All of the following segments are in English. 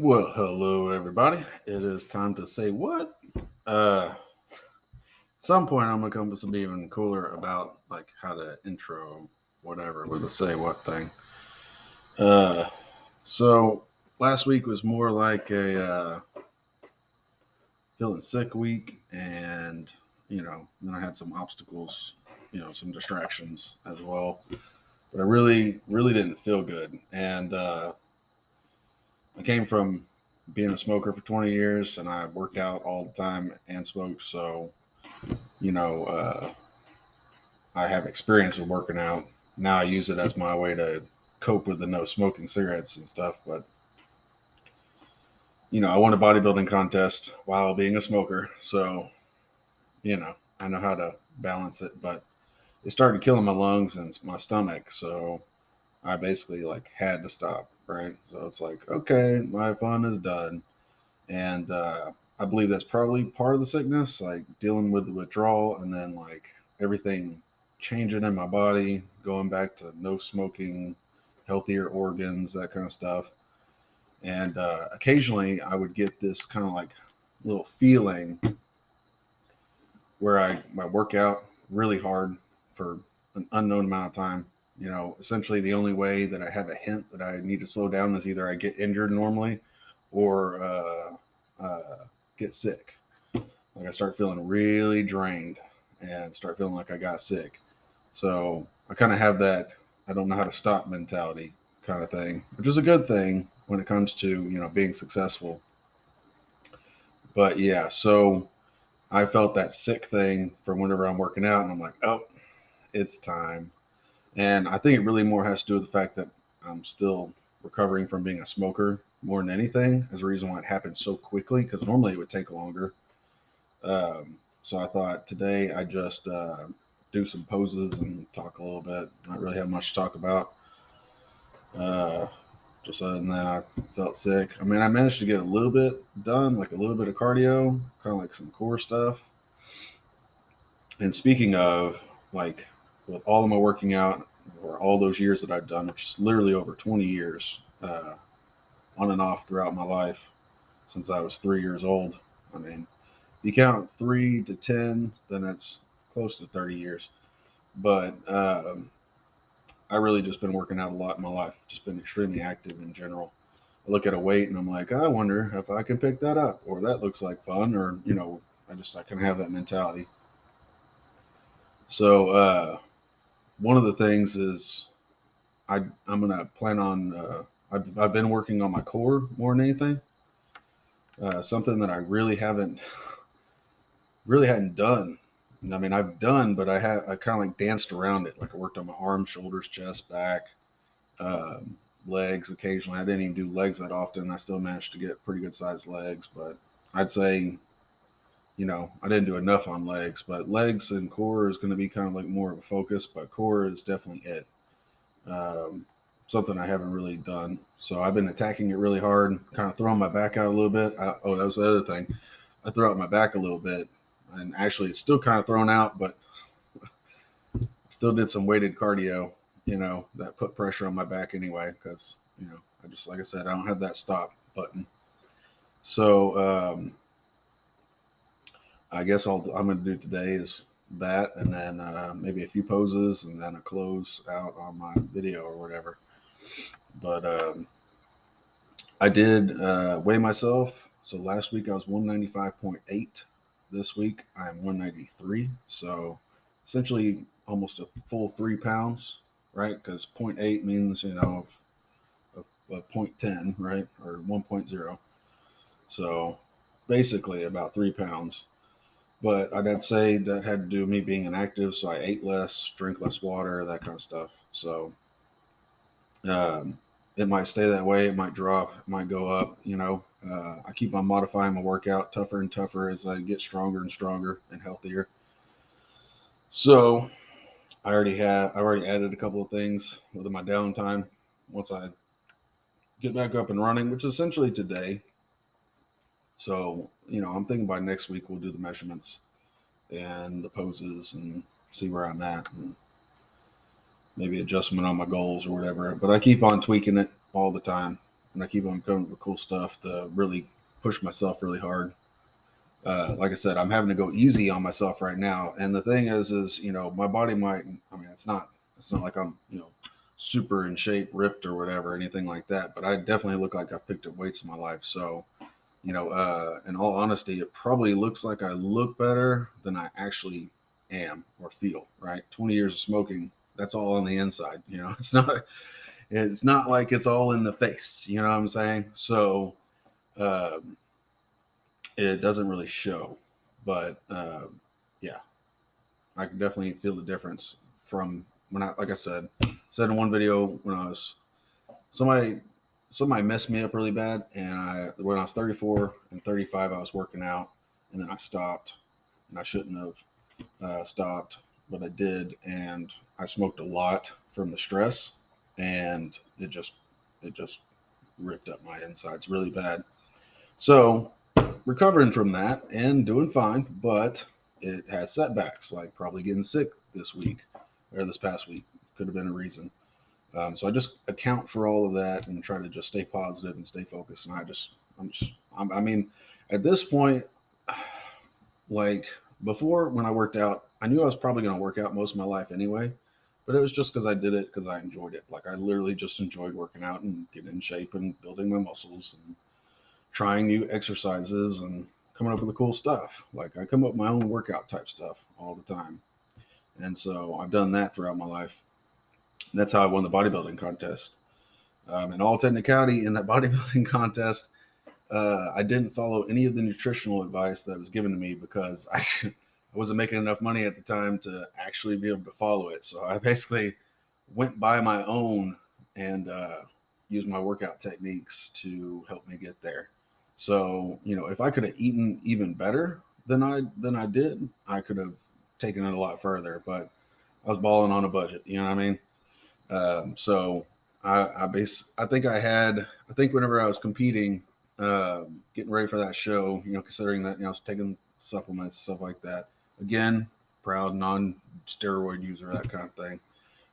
Well, hello everybody. It is time to say what. At some point, I'm gonna come with some even cooler about like how to intro whatever with a say what thing. Uh, so last week was more like a feeling sick week, and then I had some obstacles, some distractions as well. But I really didn't feel good, and I came from being a smoker for 20 years, and I worked out all the time and smoked. So, you know, uh, I have experience with working out. Now I use it as my way to cope with the no smoking cigarettes and stuff. But, I won a bodybuilding contest while being a smoker. So, I know how to balance it. But it started killing my lungs and my stomach. So I basically like had to stop. Right. So it's like, okay, my fun is done. And I believe that's probably part of the sickness, like dealing with the withdrawal and then like everything changing in my body, going back to no smoking, healthier organs, that kind of stuff. And occasionally I would get this kind of like little feeling where I work out really hard for an unknown amount of time. Essentially the only way that I have a hint that I need to slow down is either I get injured normally or get sick. Like I start feeling really drained and start feeling like I got sick. So I kind of have that I don't know how to stop mentality kind of thing, which is a good thing when it comes to, being successful. But yeah, so I felt that sick thing from whenever I'm working out and I'm like, oh, it's time. And I think it really more has to do with the fact that I'm still recovering from being a smoker more than anything as a reason why it happened so quickly because normally it would take longer. So I thought today I just do some poses and talk a little bit. Not really have much to talk about. Uh, just other than that, I felt sick. I mean, I managed to get a little bit done, like a little bit of cardio, kind of like some core stuff. And speaking of, like, with all of my working out, or all those years that I've done, which is literally over 20 years, on and off throughout my life since I was 3 years old. I mean, if you count 3 to 10, then it's close to 30 years. But I really just been working out a lot in my life, just been extremely active in general. I look at a weight and I'm like, I wonder if I can pick that up, or that looks like fun, or, I kind of have that mentality. So, one of the things is I'm going to plan on, I've been working on my core more than anything. Something that I really hadn't done. I mean, I've done, but I kind of like danced around it. Like I worked on my arms, shoulders, chest, back, legs occasionally. I didn't even do legs that often. I still managed to get pretty good sized legs, but I'd say, I didn't do enough on legs, but legs and core is going to be kind of like more of a focus, but core is definitely it. Um, Something I haven't really done. So I've been attacking it really hard, kind of throwing my back out a little bit. That was the other thing. I threw out my back a little bit, and actually it's still kind of thrown out, but still did some weighted cardio, that put pressure on my back anyway, because, I just, like I said, I don't have that stop button. So I guess I'm going to do today is that, and then maybe a few poses, and then a close out on my video or whatever. But I did weigh myself. So last week I was 195.8. This week I'm 193. So essentially almost a full 3 pounds, right? Because zero point 0.8 means, a 0.10, right? Or 1.0. So basically about 3 pounds. But I'd say that had to do with me being inactive. So I ate less, drink less water, that kind of stuff. So um, it might stay that way. It might drop. It might go up. I keep on modifying my workout tougher and tougher as I get stronger and stronger and healthier. So I've already added a couple of things with my downtime. Once I get back up and running, which is essentially today. So I'm thinking by next week we'll do the measurements and the poses and see where I'm at and maybe adjustment on my goals or whatever. But I keep on tweaking it all the time. and I keep on coming up with cool stuff to really push myself really hard. Like I said, I'm having to go easy on myself right now. And the thing is, my body might. I mean, it's not like I'm, super in shape, ripped or whatever, anything like that. But I definitely look like I've picked up weights in my life. So, in all honesty, it probably looks like I look better than I actually am or feel. Right? 20 years of smoking. That's all on the inside. It's not like it's all in the face. You know what I'm saying? So. Um, it doesn't really show, but yeah, I can definitely feel the difference from when I, like I said in one video when I was somebody somebody messed me up really bad, and when I was 34 and 35, I was working out, and then I stopped, and I shouldn't have stopped, but I did, and I smoked a lot from the stress, and it just ripped up my insides really bad. So recovering from that and doing fine, but it has setbacks, like probably getting sick this week or this past week could have been a reason. So I just account for all of that and try to just stay positive and stay focused. And I mean, at this point, like before when I worked out, I knew I was probably going to work out most of my life anyway, but it was just because I did it because I enjoyed it. Like I literally just enjoyed working out and getting in shape and building my muscles and trying new exercises and coming up with the cool stuff. Like I come up with my own workout type stuff all the time. And so I've done that throughout my life. And that's how I won the bodybuilding contest. In all technicality, in that bodybuilding contest, I didn't follow any of the nutritional advice that was given to me because I wasn't making enough money at the time to actually be able to follow it. So I basically went by my own and used my workout techniques to help me get there. So if I could have eaten even better than I did, I could have taken it a lot further. But I was balling on a budget. You know what I mean? So I think whenever I was competing, getting ready for that show, considering that I was taking supplements, stuff like that. Again, proud non-steroid user, that kind of thing.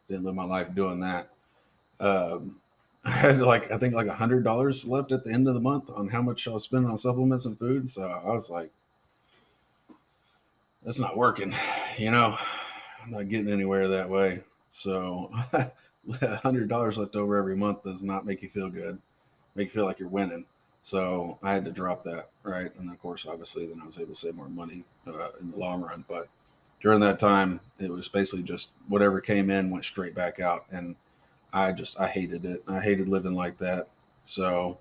Didn't live my life doing that. Um, I had I think like $100 left at the end of the month on how much I was spending on supplements and food. So I was like, that's not working. You know, I'm not getting anywhere that way. So $100 left over every month does not make you feel good, make you feel like you're winning. So I had to drop that, right? And of course, obviously, then I was able to save more money in the long run. But during that time, it was basically just whatever came in went straight back out, and I hated it. I hated living like that. So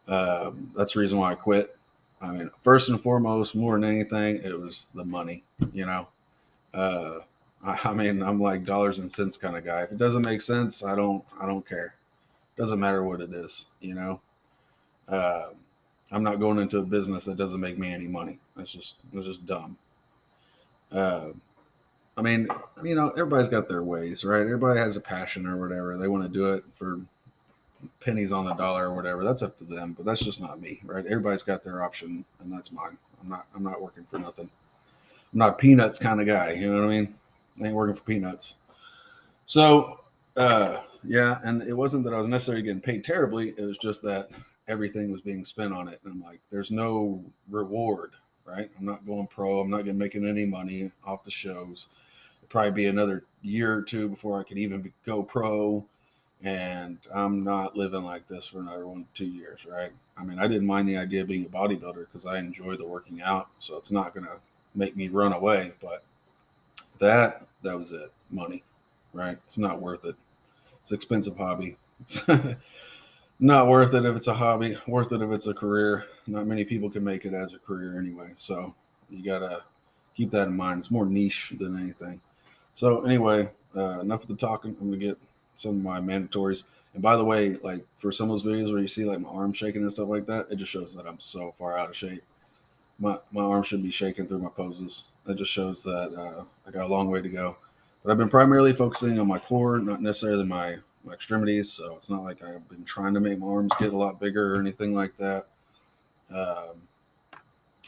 that's the reason why I quit. I mean, first and foremost, more than anything, it was the money. You know, uh, I mean, I'm like dollars and cents kind of guy. If it doesn't make sense, I don't care. Doesn't matter what it is. Uh, I'm not going into a business that doesn't make me any money. That's just dumb. Uh, I mean, everybody's got their ways, right? Everybody has a passion or whatever. They want to do it for pennies on the dollar or whatever. That's up to them, but that's just not me, right? Everybody's got their option, and that's mine. I'm not working for nothing. I'm not a peanuts kind of guy. You know what I mean? I ain't working for peanuts. So, yeah, and it wasn't that I was necessarily getting paid terribly. It was just that everything was being spent on it, and I'm like, there's no reward, right? I'm not going pro. I'm not going to making any money off the shows. It'd probably be another year or two before I could even go pro, and I'm not living like this for another 1 2 years, right? I mean, I didn't mind the idea of being a bodybuilder because I enjoy the working out, so it's not going to make me run away. But that was it, money, right? It's not worth it. It's an expensive hobby. It's not worth it if it's a hobby. Worth it if it's a career. Not many people can make it as a career anyway. So you gotta keep that in mind. It's more niche than anything. So anyway, enough of the talking. I'm gonna get some of my mandatories. And by the way, like for some of those videos where you see like my arm shaking and stuff like that, it just shows that I'm so far out of shape. My arm should be shaking through my poses. That just shows that I got a long way to go. But I've been primarily focusing on my core, not necessarily my extremities. So it's not like I've been trying to make my arms get a lot bigger or anything like that. Um,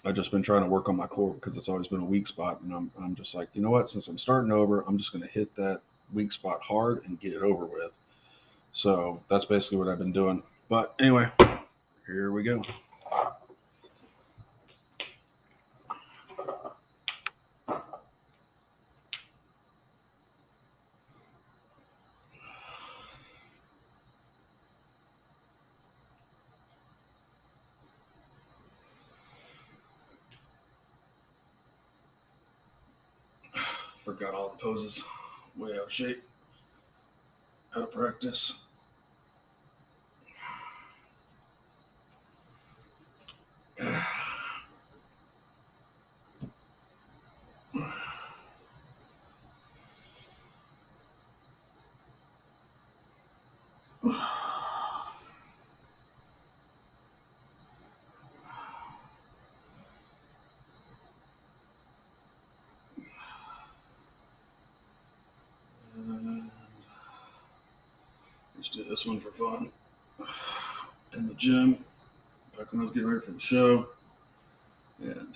I've just been trying to work on my core because it's always been a weak spot. And I'm just like, you know what? Since I'm starting over, I'm just going to hit that weak spot hard and get it over with. So that's basically what I've been doing. But anyway, here we go. Forgot all the poses. Way out of shape. Out of practice. Let's do this one for fun. In the gym, back when I was getting ready for the show. And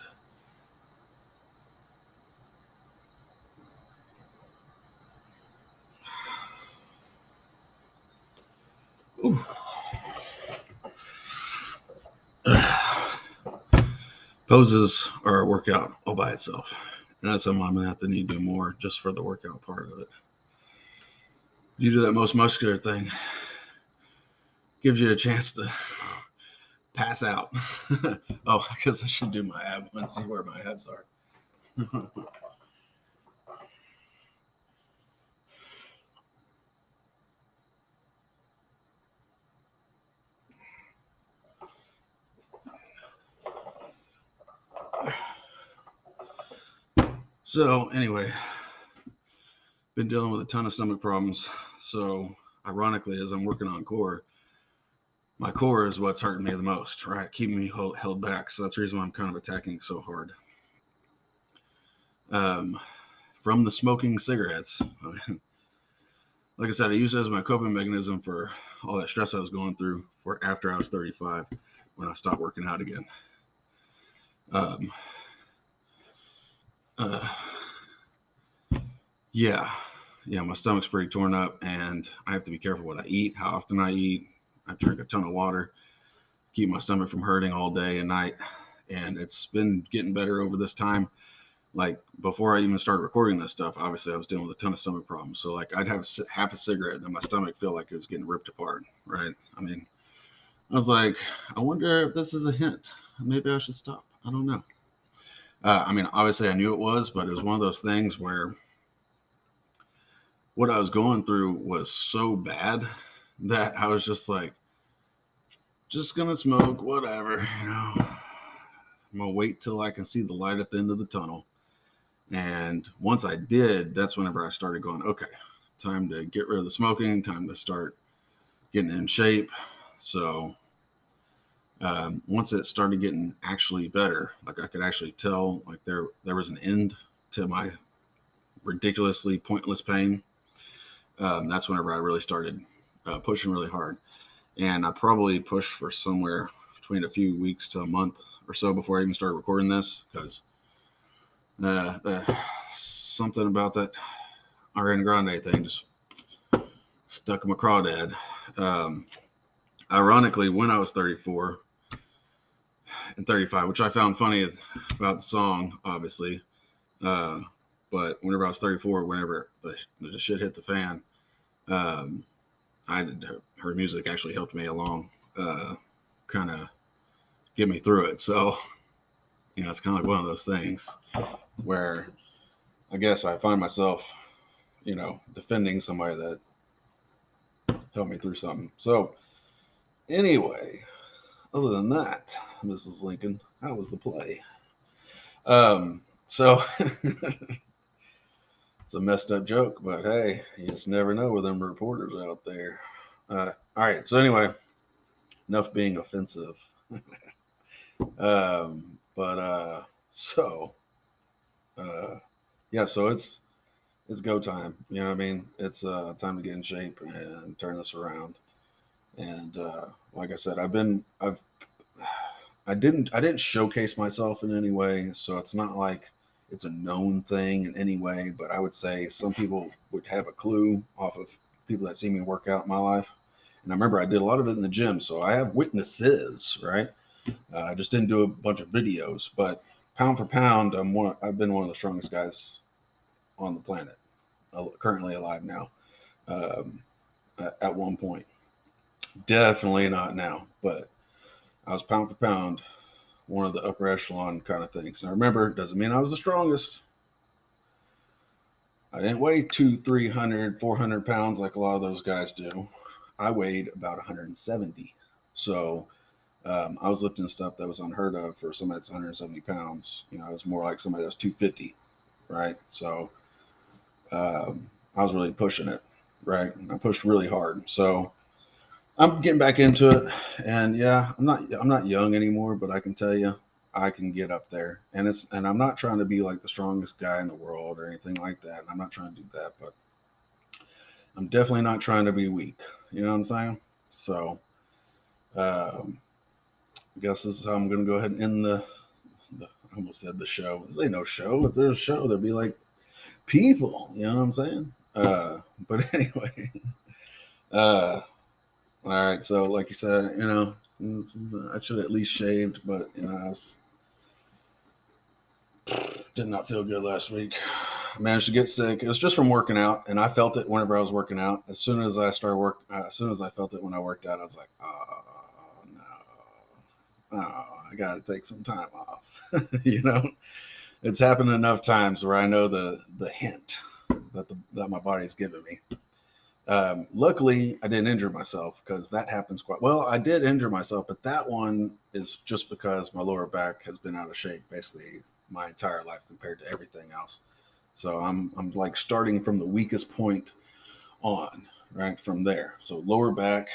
poses are a workout all by itself. And that's something I'm going to have to need to do more just for the workout part of it. You do that most muscular thing, gives you a chance to pass out. Oh, I guess I should do my abs and see where my abs are. So anyway, been dealing with a ton of stomach problems. So ironically, as I'm working on core, my core is what's hurting me the most, right? Keeping me held back. So that's the reason why I'm kind of attacking so hard. From the smoking cigarettes. Like I said, I used it as my coping mechanism for all that stress I was going through for after I was 35 when I stopped working out again. Yeah, my stomach's pretty torn up, and I have to be careful what I eat, how often I eat. I drink a ton of water, keep my stomach from hurting all day and night, and it's been getting better over this time. Like before I even started recording this stuff, obviously I was dealing with a ton of stomach problems. So like I'd have half a cigarette and my stomach felt like it was getting ripped apart, right? I mean, I was like, I wonder if this is a hint. Maybe I should stop. I don't know. I mean, obviously I knew it was, but it was one of those things where what I was going through was so bad that I was just like, just gonna smoke, whatever, you know. I'm gonna wait till I can see the light at the end of the tunnel. And once I did, that's whenever I started going, okay, time to get rid of the smoking, time to start getting in shape. So once it started getting actually better, like I could actually tell like there was an end to my ridiculously pointless pain. That's whenever I really started pushing really hard. And I probably pushed for somewhere between a few weeks to a month or so before I even started recording this, because something about that Ariana Grande thing just stuck in my crawdad. Ironically, when I was 34 and 35, which I found funny about the song, obviously, but whenever I was 34, whenever the shit hit the fan, her music actually helped me along, kind of get me through it. So, you know, it's kind of like one of those things where I guess I find myself, you know, defending somebody that helped me through something. So, anyway, other than that, Mrs. Lincoln, how was the play? So it's a messed up joke, but hey, you just never know with them reporters out there. All right. So anyway, enough being offensive. So yeah, so it's go time. You know what I mean? It's time to get in shape and turn this around. And like I said, I didn't showcase myself in any way, so it's not like it's a known thing in any way. But I would say some people would have a clue off of people that see me work out in my life, And I remember I did a lot of it in the gym, so I have witnesses, right? I just didn't do a bunch of videos, but pound for pound, I've been one of the strongest guys on the planet, currently alive now. Um, at one point, definitely not now, but I was pound for pound one of the upper echelon kind of things. And I remember, it doesn't mean I was the strongest. I didn't weigh 300, 400 pounds like a lot of those guys do. I weighed about 170. So I was lifting stuff that was unheard of for somebody that's 170 pounds. You know, it was more like somebody that's 250, right? So I was really pushing it, right? I pushed really hard. So I'm getting back into it, and yeah, I'm not young anymore, but I can tell you, I can get up there, and I'm not trying to be like the strongest guy in the world or anything like that. I'm not trying to do that, but I'm definitely not trying to be weak. You know what I'm saying? So, um, I guess this is how I'm going to go ahead and end I almost said the show. This ain't no show. If there's a show, there'd be like people. You know what I'm saying? But anyway, uh, all right. So, like you said, I should have at least shaved, but did not feel good last week. I managed to get sick. It was just from working out, and I felt it whenever I was working out. As soon as as soon as I felt it when I worked out, I was like, oh no, I got to take some time off. you know, it's happened enough times where I know the hint that my body's giving me. Luckily, I didn't injure myself because that happens quite well. I did injure myself, but that one is just because my lower back has been out of shape basically my entire life compared to everything else. So I'm like starting from the weakest point on, right from there. So lower back,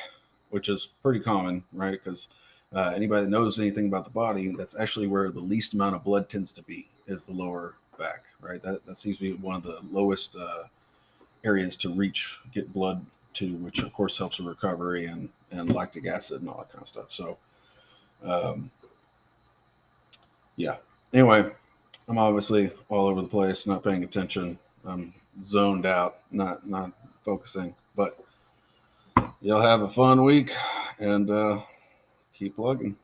which is pretty common, right? Because anybody that knows anything about the body, that's actually where the least amount of blood tends to be is the lower back, right? That seems to be one of the lowest areas to get blood to, which of course helps with recovery and lactic acid and all that kind of stuff. So, um, yeah. Anyway, I'm obviously all over the place, not paying attention. I'm zoned out, not focusing. But y'all have a fun week and keep plugging.